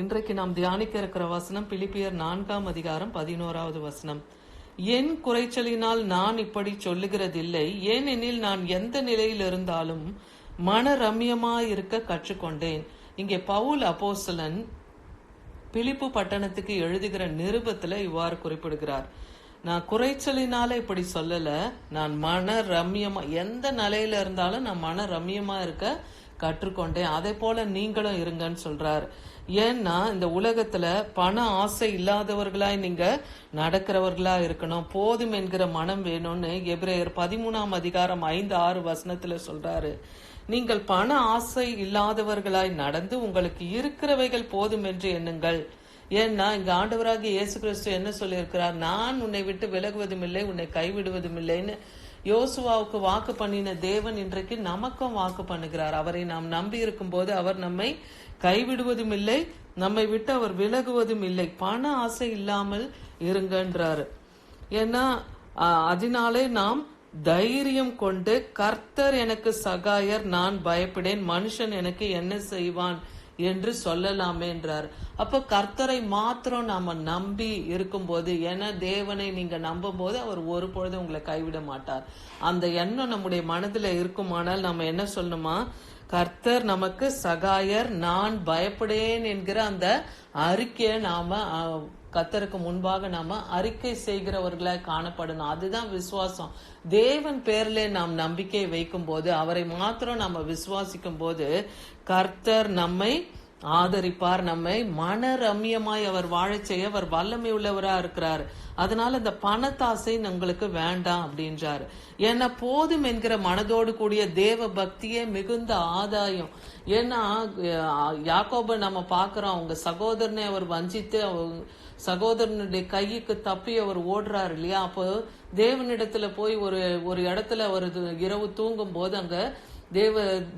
இன்றைக்கு நாம் தியானிக்க இருக்கிற வசனம் பிலிப்பியர் 4 அதிகாரம் 11 வசனம். என் குறைச்சலினால் நான் இப்படி சொல்லுகிறதில்லை, ஏனெனில் நான் எந்த நிலையில் இருந்தாலும் மன ரம்யமாயிருக்க கற்றுக்கொண்டேன். இங்கே பவுல் அப்போஸ்தலன் பிலிப்பு பட்டணத்துக்கு எழுதுகிற நிருபத்துல இவ்வாறு குறிப்பிடுகிறார். நான் குறைச்சலினால இப்படி சொல்லல, நான் மன ரம்யமா, எந்த நிலையில இருந்தாலும் நான் மன ரம்யமா இருக்க கற்றுக்கொண்டேன். அதே போல நீங்களும் இருங்கன்னு சொல்றாரு. ஏன்னா இந்த உலகத்துல பண ஆசை இல்லாதவர்களாய் நீங்க நடக்கிறவர்களா இருக்கணும், போதும் என்கிற மனம் வேணும்னு எபிரேயர் 13 அதிகாரம் 5-6 வசனத்துல சொல்றாரு. நீங்கள் பண ஆசை இல்லாதவர்களாய் நடந்து உங்களுக்கு இருக்கிறவைகள் போதும் என்று எண்ணுங்கள். ஏன்னா இங்க ஆண்டவராகிய இயேசு கிறிஸ்து என்ன சொல்லியிருக்கிறார்? நான் உன்னை விட்டு விலகுவதும் இல்லை, உன்னை கைவிடுவதும் இல்லைன்னு யோசுவாவுக்கு வாக்கு பண்ணின தேவன் இன்றைக்கு நமக்கும் வாக்கு பண்ணுகிறார். அவரை நாம் நம்பி இருக்கும் போது அவர் நம்மை கைவிடுவதும் இல்லை, நம்மை விட்டு அவர் விலகுவதும் இல்லை. பண ஆசை இல்லாமல் இருங்கன்றாரு. ஏன்னா அதனாலே நாம் தைரியம் கொண்டு கர்த்தர் எனக்கு சகாயர், நான் பயப்படேன், மனுஷன் எனக்கு என்ன செய்வான் என்று சொல்லலாமே என்றார். அப்ப கர்த்தரை மாத்திரம் நாம நம்பி இருக்கும் போது, ஏன்னா தேவனை நீங்க நம்பும் போது அவர் ஒரு பொழுது உங்களை கைவிட மாட்டார். அந்த எண்ணம் நம்முடைய மனதுல இருக்குமானால் நம்ம என்ன சொல்லணுமா? கர்த்தர் நமக்கு சகாயர், நான் பயப்படேன் என்கிற அந்த அறிக்கையை நாம கர்த்தருக்கு முன்பாக நாம அறிக்கை செய்கிறவர்களாய் காணப்படணும். அதுதான் விசுவாசம். தேவன் பேர்ல நாம் நம்பிக்கை வைக்கும் போது, அவரை மாத்திரம் நம்ம விசுவாசிக்கும் போது கர்த்தர் நம்மை ஆதரிப்பார், நம்மை மன ரம்யமாய் அவர் வாழச் செய்ய அவர் வல்லமை உள்ளவரா இருக்கிறார். அதனால இந்த பணத்தாசை உங்களுக்கு வேண்டாம் அப்படின்றாரு. ஏன்னா போதும் என்கிற மனதோடு கூடிய தேவ பக்தியே மிகுந்த ஆதாயம். ஏன்னா யாக்கோபை நம்ம பாக்குறோம், அவங்க சகோதரனை அவர் வஞ்சித்து சகோதரனுடைய கைக்கு தப்பி அவர் ஓடுறாரு இல்லையா? அப்போ தேவனிடத்துல போய் ஒரு இடத்துல அவர் இரவு தூங்கும் போது அங்க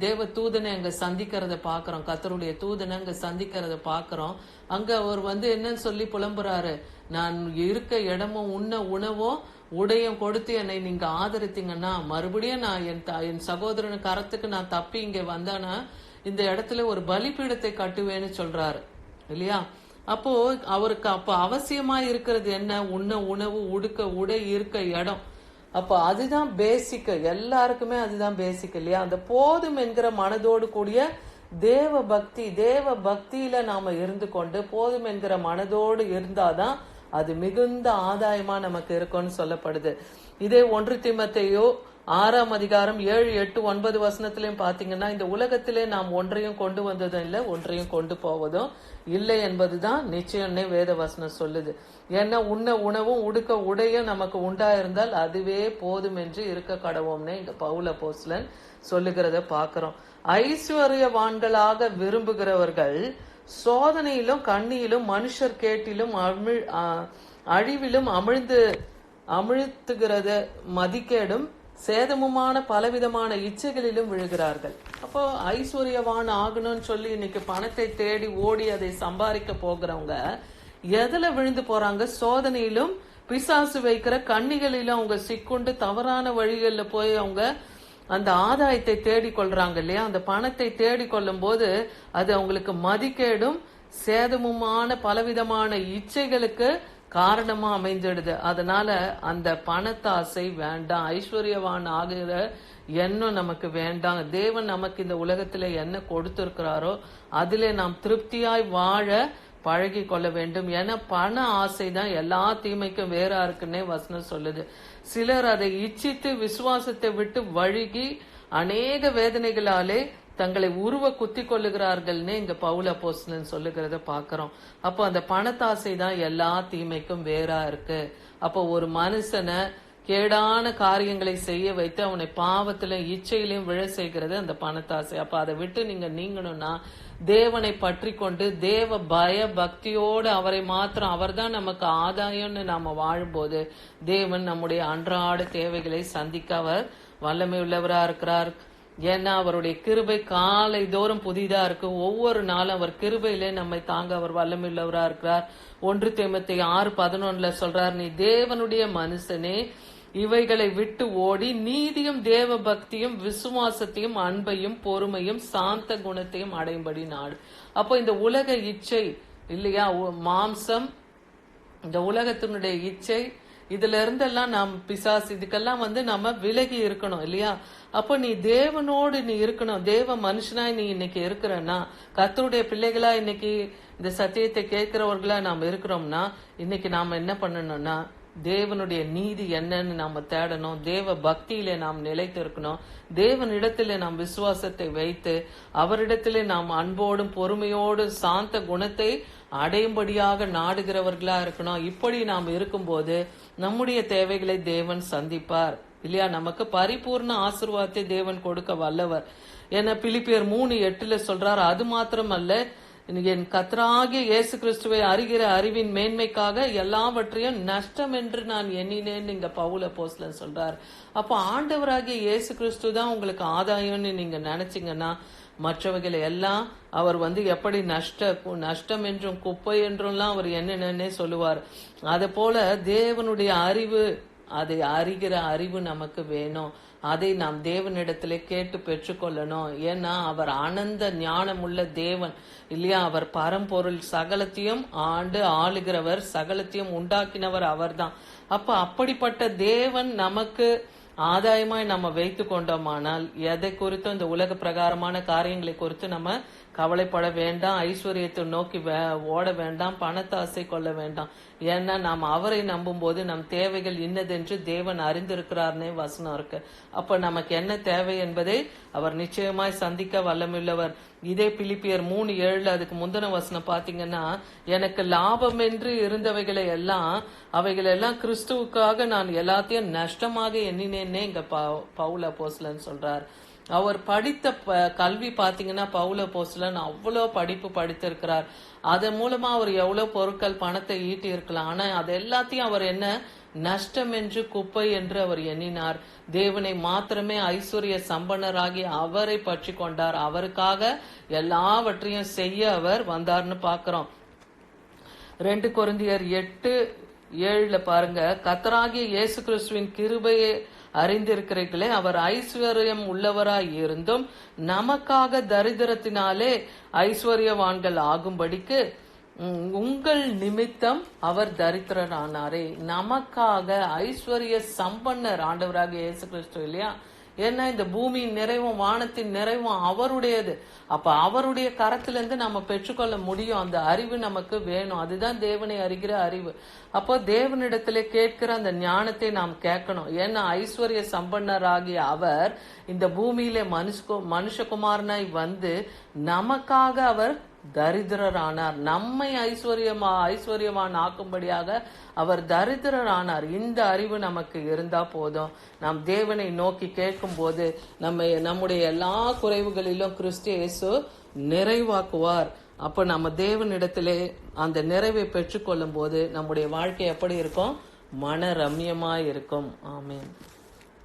தேவ தூதனை அங்க சந்திக்கிறத பாக்குறோம், கர்த்தருடைய தூதனை அங்க சந்திக்கிறத பாக்குறோம். அங்க அவர் என்னன்னு சொல்லி புலம்புறாரு, நான் இருக்க இடமும் உண்ண உணவோ உடையும் கொடுத்து என்னை நீங்க ஆதரித்தீங்கன்னா மறுபடியும் நான் என் சகோதரனு கரத்துக்கு நான் தப்பி இங்க வந்தானா இந்த இடத்துல ஒரு பலிபீடத்தை கட்டுவேன்னு சொல்றாரு இல்லையா? அப்போ அவருக்கு அப்ப அவசியமா இருக்கிறது என்ன? உண்ண உணவு, உடுக்க உடை, இருக்க இடம். அப்ப அதுதான் பேசிக், எல்லாருக்குமே அதுதான் பேசிக் இல்லையா? அந்த போதும் என்கிற மனதோடு கூடிய தேவ பக்தி, தேவ பக்தியில நாம இருந்து கொண்டு போதும் என்கிற மனதோடு இருந்தாதான் அது மிகுந்த ஆதாயமா நமக்கு இருக்கும்னு சொல்லப்படுது. இதே 1 தீமோத்தேயு 6 அதிகாரம் 7, 8, 9 வசனத்திலையும் பாத்தீங்கன்னா, இந்த உலகத்திலே நாம் ஒன்றையும் கொண்டு வந்ததும் இல்லை, ஒன்றையும் கொண்டு போவதும் இல்லை என்பதுதான் நிச்சயம்னே வேத வசனம் சொல்லுது. ஏன்னா உண்ண உணவும் உடுக்க உடையும் நமக்கு உண்டாயிருந்தால் அதுவே போதும் என்று இருக்க கடவோம்னே இங்க பவுல் அப்போஸ்தலன் சொல்லுகிறத பாக்குறோம். ஐஸ்வர்யவான்களாக விரும்புகிறவர்கள் சோதனையிலும் கண்ணியிலும் மனுஷர் கேட்டிலும் அழிவிலும் அமிழ்த்துகிறத மதிக்கேடும் சேதமுமான பலவிதமான இச்சைகளிலும் விழுகிறார்கள். அப்போ ஐஸ்வர்யவான் ஆகணும்னு சொல்லி இன்னைக்கு பணத்தை தேடி ஓடி அதை சம்பாதிக்க போகிறவங்க எதுல விழுந்து போறாங்க? சோதனையிலும் பிசாசு வைக்கிற கண்ணிகளிலும் அவங்க சிக்குண்டு தவறான வழிகளில் போய் அவங்க அந்த ஆதாயத்தை தேடிக்கொள்றாங்க இல்லையா? அந்த பணத்தை தேடிக்கொள்ளும் போது அது அவங்களுக்கு மதிக்கேடும் சேதமுமான பலவிதமான இச்சைகளுக்கு காரணமா அமைஞ்சிடுது. அதனால அந்த பணத்தாசை வேண்டாம், ஐஸ்வர்யவான் ஆகிற எண்ணம் நமக்கு வேண்டாம். தேவன் நமக்கு இந்த உலகத்துல என்ன கொடுத்திருக்கிறாரோ அதிலே நாம் திருப்தியாய் வாழ பழகி கொள்ள வேண்டும். ஏன்னா பண ஆசை தான் எல்லா தீமைக்கும் வேறா இருக்குன்னே வசனம் சொல்லுது. சிலர் அதை இச்சித்து விசுவாசத்தை விட்டு வழுகி அநேக வேதனைகளாலே தங்களை உருவ குத்தி கொள்ளுகிறார்கள்னு இங்க பவுல் அப்போஸ்தலன் சொல்லுகிறத பாக்கிறோம். அப்போ அந்த பணத்தாசை தான் எல்லா தீமைக்கும் வேறா இருக்கு. அப்போ ஒரு மனுஷனை கேடான காரியங்களை செய்ய வைத்து அவனை பாவத்தில இச்சையிலையும் விழ செய்கிறது அந்த பணத்தாசை. அப்ப அதை விட்டு நீங்க நீங்கணும்னா தேவனை பற்றி கொண்டு தேவ பய பக்தியோடு அவரை மாத்திரம், அவர் தான் நமக்கு ஆதாயம்னு நாம வாழும்போது தேவன் நம்முடைய அன்றாட தேவைகளை சந்திக்க அவர் வல்லமை உள்ளவரா இருக்கிறார். ஏன்னா அவருடைய கிருபை காலை தோறும் புதிதா இருக்கு. ஒவ்வொரு நாளும் அவர் கிருபையிலே நம்மை தாங்க அவர் வல்லமை உள்ளவரா இருக்கிறார். 1 தீமோத்தேயு 6:11 சொல்றார், நீ தேவனுடைய மனுஷனே இவைகளை விட்டு ஓடி நீதியும் தேவ பக்தியும் விசுவாசத்தையும் அன்பையும் பொறுமையும் சாந்த குணத்தையும் அடையும்படி நாடு. அப்போ இந்த உலக இச்சை இல்லையா, மாம்சம், இந்த உலகத்தினுடைய இச்சை, இதுல இருந்தெல்லாம் நாம் பிசாசு, இதுக்கெல்லாம் நம்ம விலகி இருக்கணும் இல்லையா. அப்போ நீ தேவனோடு நீ இருக்கணும். தேவ மனுஷனாய் நீ இன்னைக்கு இருக்கிறன்னா, கர்த்தருடைய பிள்ளைகளா இன்னைக்கு இந்த சத்தியத்தை கேட்கிறவர்களா நாம் இருக்கிறோம்னா, இன்னைக்கு நாம என்ன பண்ணணும்னா, தேவனுடைய நீதி என்னன்னு நாம தேடணும். தேவ பக்தியிலே நாம் நிலைத்து இருக்கணும். தேவனிடத்திலே நாம் விசுவாசத்தை வைத்து அவரிடத்திலே நாம் அன்போடும் பொறுமையோடும் சாந்த குணத்தை அடையும்படியாக நாடுகிறவர்களா இருக்கணும். இப்படி நாம் இருக்கும்போது நம்முடைய தேவைகளை தேவன் சந்திப்பார் இல்லையா. நமக்கு பரிபூர்ண ஆசீர்வாதத்தை தேவன் கொடுக்க வல்லவர். என பிலிப்பியர் 3:8 சொல்றார், அது மாத்திரமல்ல, என் கர்த்தராகிய இயேசு கிறிஸ்துவை அறிகிற அறிவின் மேன்மைக்காக எல்லாவற்றையும் நஷ்டம் என்று நான் எண்ணினேன் இங்க பவுல் அப்போஸ்தலன் சொல்றார். அப்ப ஆண்டவராகிய இயேசு கிறிஸ்து தான் உங்களுக்கு ஆதாயம்னு நீங்க நினைச்சீங்கன்னா, மற்றவைகளை எல்லாம் அவர் எப்படி நஷ்டம் என்றும் குப்பை என்றும்லாம் அவர் என்னென்னே சொல்லுவார். அதே போல தேவனுடைய அறிவு, அதை அறிகிற அறிவு நமக்கு வேணும். அதை நாம் தேவனிடத்திலே கேட்டு பெற்றுக்கொள்ளணும். ஏன்னா அவர் ஆனந்த ஞானம் உள்ள தேவன் இல்லையா. அவர் பரம்பொருள், சகலத்தையும் ஆளுகிறவர், சகலத்தையும் உண்டாக்கினவர் அவர்தான். அப்ப அப்படிப்பட்ட தேவன் நமக்கு ஆதாயமாய் நம்ம வைத்து கொண்டோமானால், எதை குறித்தும் இந்த உலக பிரகாரமான காரியங்களை குறித்து நம்ம கவலைப்பட வேண்டாம். ஐஸ்வர்யத்தை நோக்கி ஓட வேண்டாம். பணத்தை ஆசை கொள்ள வேண்டாம். ஏன்னா நாம் அவரை நம்பும் போது நம் தேவைகள் இன்னதென்று தேவன் அறிந்திருக்கிறார்னே வசனம் இருக்கு. அப்ப நமக்கு என்ன தேவை என்பதை அவர் நிச்சயமாய் சந்திக்க வல்லமுள்ளவர். இதே பிலிப்பியர் 3:7 அதுக்கு முந்தின வசனம் பாத்தீங்கன்னா, எனக்கு லாபம் என்று இருந்தவைகளை எல்லாம், அவைகளெல்லாம் கிறிஸ்துவுக்காக நான் எல்லாத்தையும் நஷ்டமாக எண்ணினேன்னே இங்க பவுல் அப்போஸ்தலன் சொல்றார். அவர் படித்த கல்வி பாத்தீங்கன்னா, பவுல் அப்போஸ்தலன் அவ்வளோ படிப்பு படித்திருக்கிறார். அதன் மூலமா அவர் எவ்வளவு பொருட்கள், பணத்தை ஈட்டி இருக்கலாம். ஆனா அது எல்லாத்தையும் அவர் என்ன நஷ்டம் என்று, குப்பை என்று அவர் எண்ணினார். தேவனை மாத்திரமே ஐஸ்வர்ய சம்பன்னராகி அவரை பற்றி கொண்டார். அவருக்காக எல்லாவற்றையும் செய்ய அவர் வந்தார்னு பாக்கிறோம். 2 கொரிந்தியர் 8:7 பாருங்க, கர்த்தராகிய இயேசு கிறிஸ்துவின் கிருபையை அறிந்திருக்கிறீர்களே, அவர் ஐஸ்வர்யம் உள்ளவராய் இருந்தும் நமக்காக தரித்திரத்தினாலே ஐஸ்வர்யவான்கள் ஆகும்படிக்கு உங்கள் நிமித்தம் அவர் தரித்திரரானாரே. நமக்காக ஐஸ்வர்ய சம்பன்னர் ஆண்டவராக இயேசு கிறிஸ்து இல்லையா. ஏன்னா இந்த பூமியின் நிறைவும் வானத்தின் நிறைவும் அவருடையது. அப்ப அவருடைய கரத்திலிருந்து நம்ம பெற்றுக்கொள்ள முடியும். அந்த அறிவு நமக்கு வேணும். அதுதான் தேவனை அறிகிற அறிவு. அப்போ தேவனிடத்திலே கேட்கிற அந்த ஞானத்தை நாம் கேட்கணும். ஏன்னா ஐஸ்வர்ய சம்பன்னராகிய அவர் இந்த பூமியிலே மனுஷகுமாரனாய் நமக்காக அவர் தரித்திரரானார். நம்மை ஐஸ்வர்யவான் ஆக்கும்படியாக அவர் தரித்திரரானார். இந்த அறிவு நமக்கு இருந்தா போதும். நாம் தேவனை நோக்கி கேட்கும் போது நம்முடைய எல்லா குறைவுகளிலும் கிறிஸ்து இயேசு நிறைவாக்குவார். அப்ப நம்ம தேவனிடத்திலே அந்த நிறைவை பெற்றுக்கொள்ளும் போது நம்முடைய வாழ்க்கை எப்படி இருக்கும்? மன ரம்யமாய் இருக்கும். ஆமென்.